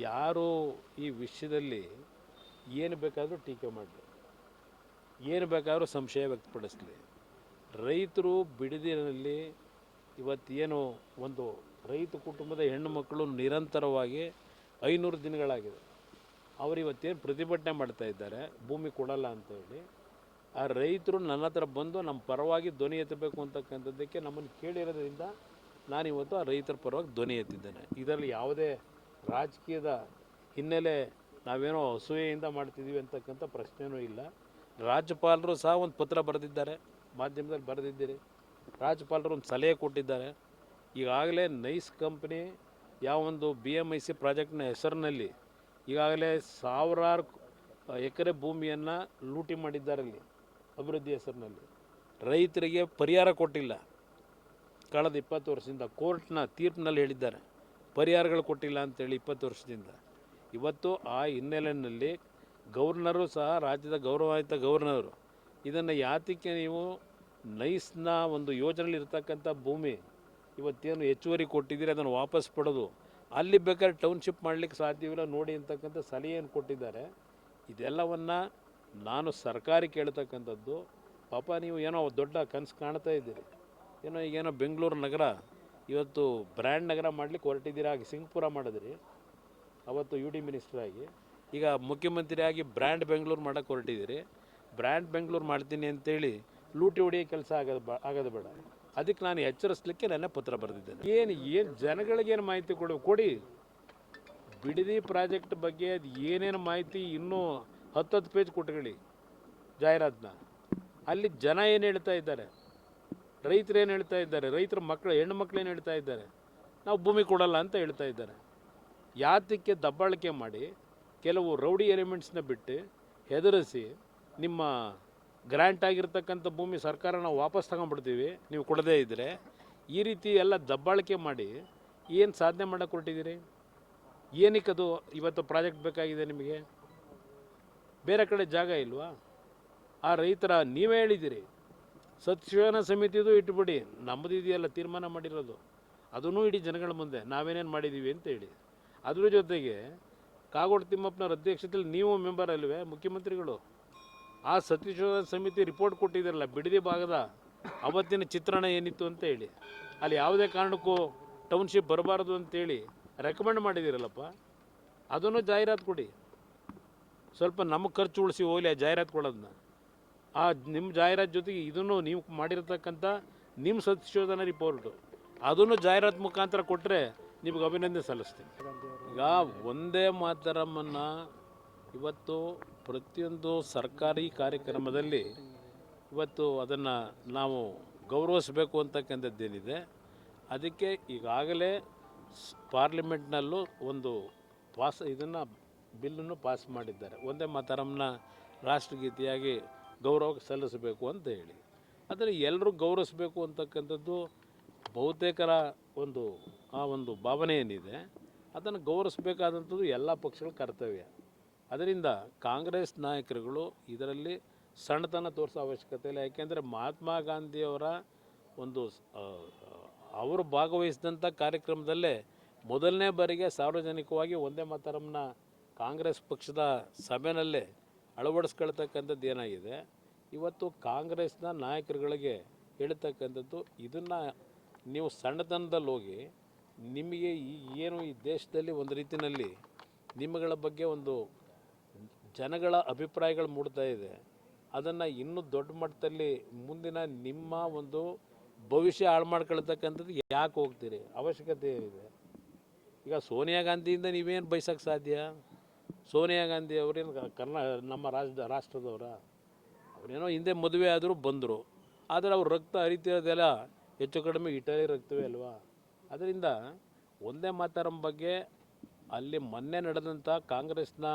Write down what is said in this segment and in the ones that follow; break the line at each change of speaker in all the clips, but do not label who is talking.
ಯಾರು ಈ ವಿಷಯದಲ್ಲಿ ಏನು ಬೇಕಾದರೂ ಟೀಕೆ ಮಾಡಲಿ, ಏನು ಬೇಕಾದರೂ ಸಂಶಯ ವ್ಯಕ್ತಪಡಿಸಲಿ. ರೈತರು ಬಿಡದಿನಲ್ಲಿ ಇವತ್ತೇನು ಒಂದು ರೈತ ಕುಟುಂಬದ ಹೆಣ್ಣು ಮಕ್ಕಳು ನಿರಂತರವಾಗಿ 500 ದಿನಗಳಾಗಿದೆ. ಅವರು ಇವತ್ತೇನು ಪ್ರತಿಭಟನೆ ಮಾಡ್ತಾ ಇದ್ದಾರೆ ಭೂಮಿ ಕೊಡಲ್ಲ ಅಂತೇಳಿ, ಆ ರೈತರು ನನ್ನ ಹತ್ರ ಬಂದು ನಮ್ಮ ಪರವಾಗಿ ಧ್ವನಿ ಎತ್ತಬೇಕು ಅಂತಕ್ಕಂಥದ್ದಕ್ಕೆ ನಮ್ಮನ್ನು ಕೇಳಿರೋದ್ರಿಂದ ನಾನಿವತ್ತು ಆ ರೈತರ ಪರವಾಗಿ ಧ್ವನಿ ಎತ್ತಿದ್ದೇನೆ. ಇದರಲ್ಲಿ ಯಾವುದೇ ರಾಜಕೀಯದ ಹಿನ್ನೆಲೆ ನಾವೇನೋ ಅಸೂಯೆಯಿಂದ ಮಾಡ್ತಿದ್ದೀವಿ ಅಂತಕ್ಕಂಥ ಪ್ರಶ್ನೆಯೂ ಇಲ್ಲ. ರಾಜ್ಯಪಾಲರು ಸಹ ಒಂದು ಪತ್ರ ಬರೆದಿದ್ದಾರೆ, ಮಾಧ್ಯಮದಲ್ಲಿ ಬರೆದಿದ್ದೀರಿ. ರಾಜ್ಯಪಾಲರು ಒಂದು ಸಲಹೆ ಕೊಟ್ಟಿದ್ದಾರೆ. ಈಗಾಗಲೇ ನೈಸ್ ಕಂಪ್ನಿ ಯಾವೊಂದು BMIC ಪ್ರಾಜೆಕ್ಟ್ನ ಹೆಸರಿನಲ್ಲಿ ಈಗಾಗಲೇ ಸಾವಿರಾರು ಎಕರೆ ಭೂಮಿಯನ್ನು ಲೂಟಿ ಮಾಡಿದ್ದಾರೆ. ಅಲ್ಲಿ ಅಭಿವೃದ್ಧಿ ಹೆಸರಿನಲ್ಲಿ ರೈತರಿಗೆ ಪರಿಹಾರ ಕೊಟ್ಟಿಲ್ಲ. ಕಳೆದ 20 ವರ್ಷದಿಂದ ಕೋರ್ಟ್ನ ತೀರ್ಪಿನಲ್ಲಿ ಹೇಳಿದ್ದಾರೆ ಪರಿಹಾರಗಳು ಕೊಟ್ಟಿಲ್ಲ ಅಂತೇಳಿ 20 ವರ್ಷದಿಂದ. ಇವತ್ತು ಆ ಹಿನ್ನೆಲೆಯಲ್ಲಿ ಗವರ್ನರು ಸಹ, ರಾಜ್ಯದ ಗೌರವಾನ್ವಿತ ಗವರ್ನರು, ಇದನ್ನು ಯಾತಕ್ಕೆ ನೀವು ನೈಸ್ನ ಒಂದು ಯೋಜನೆಯಲ್ಲಿ ಇರ್ತಕ್ಕಂಥ ಭೂಮಿ ಇವತ್ತೇನು ಹೆಚ್ಚುವರಿ ಕೊಟ್ಟಿದ್ದೀರಿ ಅದನ್ನು ವಾಪಸ್ ಪಡೆದು ಅಲ್ಲಿ ಬೇಕಾದ್ರೆ ಟೌನ್ಶಿಪ್ ಮಾಡಲಿಕ್ಕೆ ಸಾಧ್ಯವಿಲ್ಲ ನೋಡಿ ಅಂತಕ್ಕಂಥ ಸಲಹೆಯನ್ನು ಕೊಟ್ಟಿದ್ದಾರೆ. ಇದೆಲ್ಲವನ್ನು ನಾನು ಸರ್ಕಾರಿ ಕೇಳ್ತಕ್ಕಂಥದ್ದು. ಪಾಪ ನೀವು ಏನೋ ದೊಡ್ಡ ಕನಸು ಕಾಣ್ತಾ ಇದ್ದೀರಿ, ಈಗೇನೋ ಬೆಂಗಳೂರು ನಗರ ಇವತ್ತು ಬ್ರ್ಯಾಂಡ್ ನಗರ ಮಾಡಲಿಕ್ಕೆ ಹೊರಟಿದ್ದೀರಾ. ಆಗಿ ಸಿಂಗ್ಪುರ ಮಾಡಿದ್ರಿ ಅವತ್ತು UD ಮಿನಿಸ್ಟರ್ ಆಗಿ, ಈಗ ಮುಖ್ಯಮಂತ್ರಿ ಆಗಿ ಬ್ರ್ಯಾಂಡ್ ಬೆಂಗಳೂರು ಮಾಡೋಕ್ಕೆ ಹೊರಟಿದ್ದೀರಿ. ಬ್ರ್ಯಾಂಡ್ ಬೆಂಗಳೂರು ಮಾಡ್ತೀನಿ ಅಂತೇಳಿ ಲೂಟಿ ಹೊಡಿಯೋ ಕೆಲಸ ಆಗೋದು ಬೇಡ. ಅದಕ್ಕೆ ನಾನು ಎಚ್ಚರಿಸಲಿಕ್ಕೆ ನನ್ನ ಪತ್ರ ಬರೆದಿದ್ದೇನೆ. ಏನು ಜನಗಳಿಗೇನು ಮಾಹಿತಿ ಕೊಡಿ. ಬಿಡದಿ ಪ್ರಾಜೆಕ್ಟ್ ಬಗ್ಗೆ ಅದು ಏನೇನು ಮಾಹಿತಿ ಇನ್ನೂ 10 ಪೇಜ್ ಕೊಟ್ಕೊಳ್ಳಿ ಜಾಹೀರಾತನ್ನ. ಅಲ್ಲಿ ಜನ ಏನು ಹೇಳ್ತಾ ಇದ್ದಾರೆ, ರೈತರು ಏನು ಹೇಳ್ತಾ ಇದ್ದಾರೆ, ರೈತರ ಮಕ್ಕಳು ಹೆಣ್ಣು ಮಕ್ಕಳು ಏನು ಹೇಳ್ತಾ ಇದ್ದಾರೆ, ನಾವು ಭೂಮಿ ಕೊಡಲ್ಲ ಅಂತ ಹೇಳ್ತಾ ಇದ್ದಾರೆ. ಯಾತಕ್ಕೆ ದಬ್ಬಾಳಿಕೆ ಮಾಡಿ ಕೆಲವು ರೌಡಿ ಎಲಿಮೆಂಟ್ಸ್ನ ಬಿಟ್ಟು ಹೆದರಿಸಿ ನಿಮ್ಮ ಗ್ರ್ಯಾಂಟ್ ಆಗಿರ್ತಕ್ಕಂಥ ಭೂಮಿ ಸರ್ಕಾರ ನಾವು ವಾಪಸ್ ತಗೊಂಡ್ಬಿಡ್ತೀವಿ ನೀವು ಕೊಡದೇ ಇದ್ದರೆ, ಈ ರೀತಿ ಎಲ್ಲ ದಬ್ಬಾಳಿಕೆ ಮಾಡಿ ಏನು ಸಾಧನೆ ಮಾಡೋಕ್ಕೆ ಹೊರಟಿದ್ದೀರಿ? ಏನಕ್ಕೆ ಅದು ಇವತ್ತು ಪ್ರಾಜೆಕ್ಟ್ ಬೇಕಾಗಿದೆ ನಿಮಗೆ? ಬೇರೆ ಕಡೆ ಜಾಗ ಇಲ್ವಾ? ಆ ರೈತರ ನೀವೇ ಹೇಳಿದ್ದೀರಿ ಸತ್ಯಶೋಧನಾ ಸಮಿತಿದು ಇಟ್ಬಿಡಿ, ನಮ್ಮದು ಇದೆಯಲ್ಲ ತೀರ್ಮಾನ ಮಾಡಿರೋದು ಅದನ್ನೂ ಇಡೀ ಜನಗಳ ಮುಂದೆ ನಾವೇನೇನು ಮಾಡಿದ್ದೀವಿ ಅಂತ ಹೇಳಿ. ಅದ್ರ ಜೊತೆಗೆ ಕಾಗೋಡು ತಿಮ್ಮಪ್ಪನವ್ರ ಅಧ್ಯಕ್ಷತೆಯಲ್ಲಿ ನೀವು ಮೆಂಬರ್ ಅಲ್ವೇ ಮುಖ್ಯಮಂತ್ರಿಗಳು? ಆ ಸತ್ಯಶೋಧನಾ ಸಮಿತಿ ರಿಪೋರ್ಟ್ ಕೊಟ್ಟಿದ್ದಾರಲ್ಲ ಬಿಡದಿ ಭಾಗದ ಅವತ್ತಿನ ಚಿತ್ರಣ ಏನಿತ್ತು ಅಂತ ಹೇಳಿ, ಅಲ್ಲಿ ಯಾವುದೇ ಕಾರಣಕ್ಕೂ ಟೌನ್ಶಿಪ್ ಬರಬಾರ್ದು ಅಂತೇಳಿ ರೆಕಮೆಂಡ್ ಮಾಡಿದ್ದೀರಲ್ಲಪ್ಪ, ಅದನ್ನು ಜಾಹೀರಾತು ಕೊಡಿ. ಸ್ವಲ್ಪ ನಮಗೆ ಖರ್ಚು ಉಳಿಸಿ ಹೋಗಲಿ ಆ ಜಾಹೀರಾತು ಕೊಡೋದನ್ನ. ಆ ನಿಮ್ಮ ಜಾಹೀರಾತು ಜೊತೆಗೆ ಇದನ್ನು ನೀವು ಮಾಡಿರ್ತಕ್ಕಂಥ ನಿಮ್ಮ ಸತ್ಯಶೋಧನಾ ರಿಪೋರ್ಟು ಅದನ್ನು ಜಾಹೀರಾತು ಮುಖಾಂತರ ಕೊಟ್ಟರೆ ನಿಮಗೆ ಅಭಿನಂದನೆ ಸಲ್ಲಿಸ್ತೀನಿ. ಈಗ ಒಂದೇ ಮಾತರಮ್ಮನ್ನು ಇವತ್ತು ಪ್ರತಿಯೊಂದು ಸರ್ಕಾರಿ ಕಾರ್ಯಕ್ರಮದಲ್ಲಿ ಇವತ್ತು ಅದನ್ನು ನಾವು ಗೌರವಿಸಬೇಕು ಅಂತಕ್ಕಂಥದ್ದೇನಿದೆ. ಅದಕ್ಕೆ ಈಗಾಗಲೇ ಪಾರ್ಲಿಮೆಂಟ್ನಲ್ಲೂ ಒಂದು ಇದನ್ನು ಬಿಲ್ಲನ್ನು ಪಾಸ್ ಮಾಡಿದ್ದಾರೆ. ಒಂದೇ ಮಾತರಮ್ಮನ ರಾಷ್ಟ್ರಗೀತೆಯಾಗಿ ಗೌರವ ಸಲ್ಲಿಸಬೇಕು ಅಂತ ಹೇಳಿ. ಆದರೆ ಎಲ್ಲರೂ ಗೌರವಿಸಬೇಕು ಅಂತಕ್ಕಂಥದ್ದು ಬಹುತೇಕರ ಒಂದು ಭಾವನೆ ಏನಿದೆ ಅದನ್ನು ಗೌರವಿಸಬೇಕಾದಂಥದ್ದು ಎಲ್ಲ ಪಕ್ಷಗಳ ಕರ್ತವ್ಯ. ಅದರಿಂದ ಕಾಂಗ್ರೆಸ್ ನಾಯಕರುಗಳು ಇದರಲ್ಲಿ ಸಣ್ಣತನ ತೋರಿಸೋ ಅವಶ್ಯಕತೆ ಇಲ್ಲ. ಯಾಕೆಂದರೆ ಮಹಾತ್ಮ ಗಾಂಧಿಯವರ ಅವರು ಭಾಗವಹಿಸಿದಂಥ ಕಾರ್ಯಕ್ರಮದಲ್ಲೇ ಮೊದಲನೇ ಬಾರಿಗೆ ಸಾರ್ವಜನಿಕವಾಗಿ ಒಂದೇ ಮಾತರಮ್ಮನ ಕಾಂಗ್ರೆಸ್ ಪಕ್ಷದ ಸಭೆಯಲ್ಲೇ ಅಳವಡಿಸ್ಕೊಳ್ತಕ್ಕಂಥದ್ದು ಏನಾಗಿದೆ. ಇವತ್ತು ಕಾಂಗ್ರೆಸ್ನ ನಾಯಕರುಗಳಿಗೆ ಹೇಳ್ತಕ್ಕಂಥದ್ದು ಇದನ್ನು ನೀವು ಸಣ್ಣತನದಲ್ಲಿ ಹೋಗಿ ನಿಮಗೆ ಏನು ಈ ದೇಶದಲ್ಲಿ ಒಂದು ರೀತಿಯಲ್ಲಿ ನಿಮ್ಮಗಳ ಬಗ್ಗೆ ಒಂದು ಜನಗಳ ಅಭಿಪ್ರಾಯಗಳು ಮೂಡ್ತಾ ಇದೆ, ಅದನ್ನು ಇನ್ನೂ ದೊಡ್ಡ ಮಟ್ಟದಲ್ಲಿ ಮುಂದಿನ ನಿಮ್ಮ ಒಂದು ಭವಿಷ್ಯ ಹಾಳು ಮಾಡ್ಕೊಳ್ತಕ್ಕಂಥದ್ದು ಯಾಕೆ ಹೋಗ್ತೀರಿ? ಅವಶ್ಯಕತೆ ಏನಿದೆ? ಈಗ ಸೋನಿಯಾ ಗಾಂಧಿಯಿಂದ ನೀವೇನು ಬಯಸೋಕ್ಕೆ ಸಾಧ್ಯ? ಸೋನಿಯಾ ಗಾಂಧಿ ಅವರೇನು ನಮ್ಮ ರಾಷ್ಟ್ರದವರ? ಅವರೇನೋ ಹಿಂದೆ ಮದುವೆ ಆದರೂ ಬಂದರು, ಆದರೆ ಅವ್ರ ರಕ್ತ ಹರಿತಿರೋದೆಲ್ಲ ಹೆಚ್ಚು ಕಡಿಮೆ ಇಟಲಿ ರಕ್ತವೇ ಅಲ್ವಾ? ಅದರಿಂದ ಒಂದೇ ಮಾತರಂ ಬಗ್ಗೆ ಅಲ್ಲಿ ಮೊನ್ನೆ ನಡೆದಂಥ ಕಾಂಗ್ರೆಸ್ನ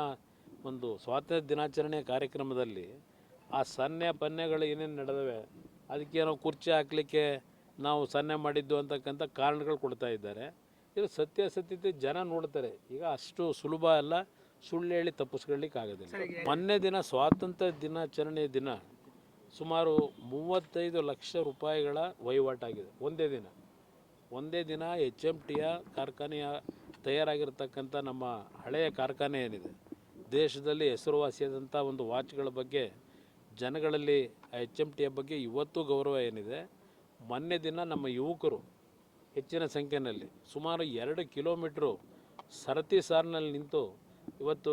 ಒಂದು ಸ್ವಾತಂತ್ರ್ಯ ದಿನಾಚರಣೆ ಕಾರ್ಯಕ್ರಮದಲ್ಲಿ ಆ ಸನ್ನೆ ಪನ್ನೆಗಳು ಏನೇನು ನಡೆದವೆ ಅದಕ್ಕೇನೋ ಕುರ್ಚಿ ಹಾಕಲಿಕ್ಕೆ ನಾವು ಸನ್ನೆ ಮಾಡಿದ್ದು ಅಂತಕ್ಕಂಥ ಕಾರಣಗಳು ಕೊಡ್ತಾ ಇದ್ದಾರೆ. ಇದು ಸತ್ಯಾಸತ್ಯತೆ ಜನ ನೋಡ್ತಾರೆ. ಈಗ ಅಷ್ಟು ಸುಲಭ ಅಲ್ಲ ಸುಳ್ಳು ಹೇಳಿ ತಪ್ಪಿಸ್ಕೊಳ್ಳಿಕ್ಕೆ ಆಗೋದಿಲ್ಲ. ಮೊನ್ನೆ ದಿನ ಸ್ವಾತಂತ್ರ್ಯ ದಿನಾಚರಣೆ ದಿನ ಸುಮಾರು 35 ಲಕ್ಷ ರೂಪಾಯಿಗಳ ವಹಿವಾಟಾಗಿದೆ ಒಂದೇ ದಿನ. HMTಯ ಕಾರ್ಖಾನೆಯ ತಯಾರಾಗಿರ್ತಕ್ಕಂಥ ನಮ್ಮ ಹಳೆಯ ಕಾರ್ಖಾನೆ ಏನಿದೆ, ದೇಶದಲ್ಲಿ ಹೆಸರುವಾಸಿಯಾದಂಥ ಒಂದು ವಾಚ್ಗಳ ಬಗ್ಗೆ ಜನಗಳಲ್ಲಿ ಎಚ್ ಎಮ್ ಟಿಯ ಬಗ್ಗೆ ಇವತ್ತು ಗೌರವ ಏನಿದೆ. ಮೊನ್ನೆ ದಿನ ನಮ್ಮ ಯುವಕರು ಹೆಚ್ಚಿನ ಸಂಖ್ಯೆಯಲ್ಲಿ ಸುಮಾರು 2 ಕಿಲೋಮೀಟ್ರು ಸರತಿ ಸಾಲಿನಲ್ಲಿ ನಿಂತು ಇವತ್ತು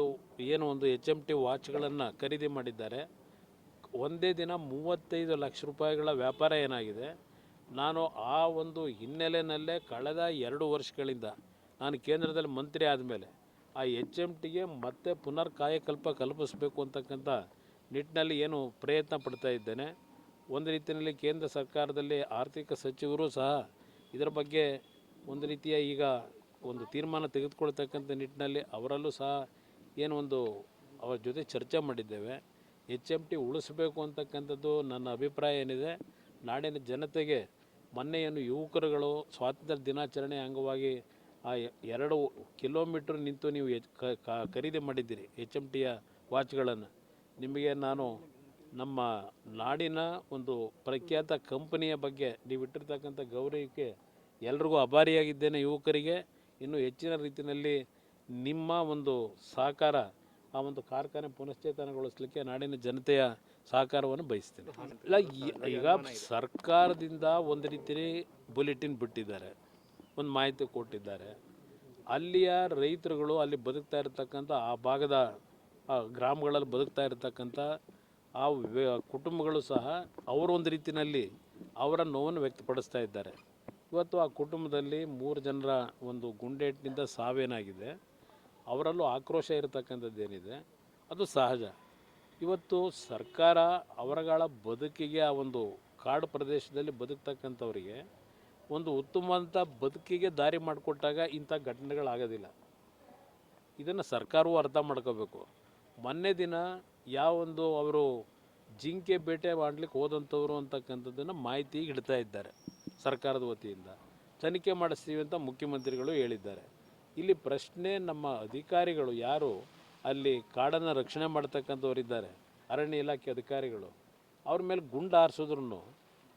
ಏನು ಒಂದು ಎಚ್ ಎಮ್ ಟಿ ವಾಚ್ಗಳನ್ನು ಖರೀದಿ ಮಾಡಿದ್ದಾರೆ. ಒಂದೇ ದಿನ 35 ಲಕ್ಷ ರೂಪಾಯಿಗಳ ವ್ಯಾಪಾರ ಏನಾಗಿದೆ. ನಾನು ಆ ಒಂದು ಹಿನ್ನೆಲೆಯಲ್ಲೇ ಕಳೆದ 2 ವರ್ಷಗಳಿಂದ ನಾನು ಕೇಂದ್ರದಲ್ಲಿ ಮಂತ್ರಿ ಆದಮೇಲೆ ಆ ಎಚ್ ಎಮ್ ಟಿಗೆ ಮತ್ತೆ ಪುನರ್ ಕಾಯಕಲ್ಪ ಕಲ್ಪಿಸಬೇಕು ಅಂತಕ್ಕಂಥ ನಿಟ್ಟಿನಲ್ಲಿ ಏನು ಪ್ರಯತ್ನ ಪಡ್ತಾ ಇದ್ದೇನೆ. ಒಂದು ರೀತಿಯಲ್ಲಿ ಕೇಂದ್ರ ಸರ್ಕಾರದಲ್ಲಿ ಆರ್ಥಿಕ ಸಚಿವರು ಸಹ ಇದರ ಬಗ್ಗೆ ಒಂದು ರೀತಿಯ ಈಗ ಒಂದು ತೀರ್ಮಾನ ತೆಗೆದುಕೊಳ್ತಕ್ಕಂಥ ನಿಟ್ಟಿನಲ್ಲಿ ಅವರಲ್ಲೂ ಸಹ ಏನು ಒಂದು ಅವರ ಜೊತೆ ಚರ್ಚೆ ಮಾಡಿದ್ದೇವೆ. ಎಚ್ ಎಮ್ ಟಿ ಉಳಿಸಬೇಕು ಅಂತಕ್ಕಂಥದ್ದು ನನ್ನ ಅಭಿಪ್ರಾಯ ಏನಿದೆ. ನಾಡಿನ ಜನತೆಗೆ ಮೊನ್ನೆ ಏನು ಯುವಕರುಗಳು ಸ್ವಾತಂತ್ರ್ಯ ದಿನಾಚರಣೆ ಅಂಗವಾಗಿ ಆ 2 ಕಿಲೋಮೀಟ್ರ್ ನಿಂತು ನೀವು ಖರೀದಿ ಮಾಡಿದ್ದೀರಿ ಎಚ್ ಎಮ್ ಟಿಯ ವಾಚ್ಗಳನ್ನು. ನಿಮಗೆ ನಾನು ನಮ್ಮ ನಾಡಿನ ಒಂದು ಪ್ರಖ್ಯಾತ ಕಂಪನಿಯ ಬಗ್ಗೆ ನೀವು ಇಟ್ಟಿರ್ತಕ್ಕಂಥ ಗೌರವಕ್ಕೆ ಎಲ್ರಿಗೂ ಆಭಾರಿಯಾಗಿದ್ದೇನೆ. ಯುವಕರಿಗೆ ಇನ್ನೂ ಹೆಚ್ಚಿನ ರೀತಿಯಲ್ಲಿ ನಿಮ್ಮ ಒಂದು ಸಹಕಾರ ಆ ಒಂದು ಕಾರ್ಖಾನೆ ಪುನಶ್ಚೇತನಗೊಳಿಸಲಿಕ್ಕೆ ನಾಡಿನ ಜನತೆಯ ಸಹಕಾರವನ್ನು ಬಯಸ್ತೇನೆ. ಇಲ್ಲ, ಈಗ ಸರ್ಕಾರದಿಂದ ಒಂದು ರೀತಿ ಬುಲೆಟಿನ್ ಬಿಟ್ಟಿದ್ದಾರೆ, ಒಂದು ಮಾಹಿತಿ ಕೊಟ್ಟಿದ್ದಾರೆ. ಅಲ್ಲಿಯ ರೈತರುಗಳು ಅಲ್ಲಿ ಬದುಕ್ತಾ ಇರತಕ್ಕಂಥ ಆ ಭಾಗದ ಗ್ರಾಮಗಳಲ್ಲಿ ಬದುಕ್ತಾ ಇರತಕ್ಕಂಥ ಆ ಕುಟುಂಬಗಳು ಸಹ ಅವರು ಒಂದು ರೀತಿಯಲ್ಲಿ ಅವರ ನೋವನ್ನು ವ್ಯಕ್ತಪಡಿಸ್ತಾ ಇದ್ದಾರೆ. ಇವತ್ತು ಆ ಕುಟುಂಬದಲ್ಲಿ 3 ಜನರ ಒಂದು ಗುಂಡೇಟಿನಿಂದ ಸಾವೇನಾಗಿದೆ, ಅವರಲ್ಲೂ ಆಕ್ರೋಶ ಇರತಕ್ಕಂಥದ್ದೇನಿದೆ ಅದು ಸಹಜ. ಇವತ್ತು ಸರ್ಕಾರ ಅವರಗಳ ಬದುಕಿಗೆ ಆ ಒಂದು ಕಾಡು ಪ್ರದೇಶದಲ್ಲಿ ಬದುಕ್ತಕ್ಕಂಥವರಿಗೆ ಒಂದು ಉತ್ತಮವಾದಂಥ ಬದುಕಿಗೆ ದಾರಿ ಮಾಡಿಕೊಟ್ಟಾಗ ಇಂಥ ಘಟನೆಗಳಾಗೋದಿಲ್ಲ. ಇದನ್ನು ಸರ್ಕಾರವೂ ಅರ್ಥ ಮಾಡ್ಕೋಬೇಕು. ಮೊನ್ನೆ ದಿನ ಯಾವೊಂದು ಅವರು ಜಿಂಕೆ ಬೇಟೆ ಮಾಡಲಿಕ್ಕೆ ಹೋದಂಥವ್ರು ಅಂತಕ್ಕಂಥದ್ದನ್ನು ಮಾಹಿತಿ ಇಡ್ತಾ ಇದ್ದಾರೆ ಸರ್ಕಾರದ ವತಿಯಿಂದ. ತನಿಖೆ ಮಾಡಿಸ್ತೀವಿ ಅಂತ ಮುಖ್ಯಮಂತ್ರಿಗಳು ಹೇಳಿದ್ದಾರೆ. ಇಲ್ಲಿ ಪ್ರಶ್ನೆ ನಮ್ಮ ಅಧಿಕಾರಿಗಳು ಯಾರು ಅಲ್ಲಿ ಕಾಡನ್ನು ರಕ್ಷಣೆ ಮಾಡ್ತಕ್ಕಂಥವರಿದ್ದಾರೆ, ಅರಣ್ಯ ಇಲಾಖೆ ಅಧಿಕಾರಿಗಳು, ಅವ್ರ ಮೇಲೆ ಗುಂಡು ಹಾರಿಸಿದ್ರು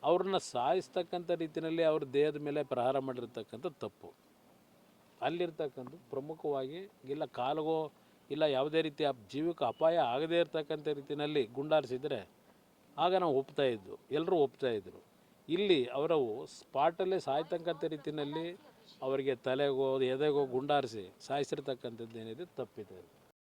ಅವ್ರನ್ನ ಸಾಯಿಸ್ತಕ್ಕಂಥ ರೀತಿಯಲ್ಲಿ ಅವ್ರ ದೇಹದ ಮೇಲೆ ಪ್ರಹಾರ ಮಾಡಿರ್ತಕ್ಕಂಥ ತಪ್ಪು. ಅಲ್ಲಿರ್ತಕ್ಕಂಥ ಪ್ರಮುಖವಾಗಿ ಇಲ್ಲ ಕಾಲಿಗೋ ಇಲ್ಲ ಯಾವುದೇ ರೀತಿಯ ಜೀವಕ್ಕೆ ಅಪಾಯ ಆಗದೇ ಇರತಕ್ಕಂಥ ರೀತಿಯಲ್ಲಿ ಗುಂಡಾರಿಸಿದರೆ ಆಗ ನಾವು ಒಪ್ತಾಯಿದ್ದು, ಎಲ್ಲರೂ ಒಪ್ತಾಯಿದ್ರು. ಇಲ್ಲಿ ಅವರು ಸ್ಪಾಟಲ್ಲೇ ಸಾಯ್ತಕ್ಕಂಥ ರೀತಿಯಲ್ಲಿ ಅವರಿಗೆ ತಲೆಗೋ ಎದೆಗೋ ಗುಂಡಾರಿಸಿ ಸಾಯಿಸಿರ್ತಕ್ಕಂಥದ್ದೇನಿದೆ ತಪ್ಪಿದೆ.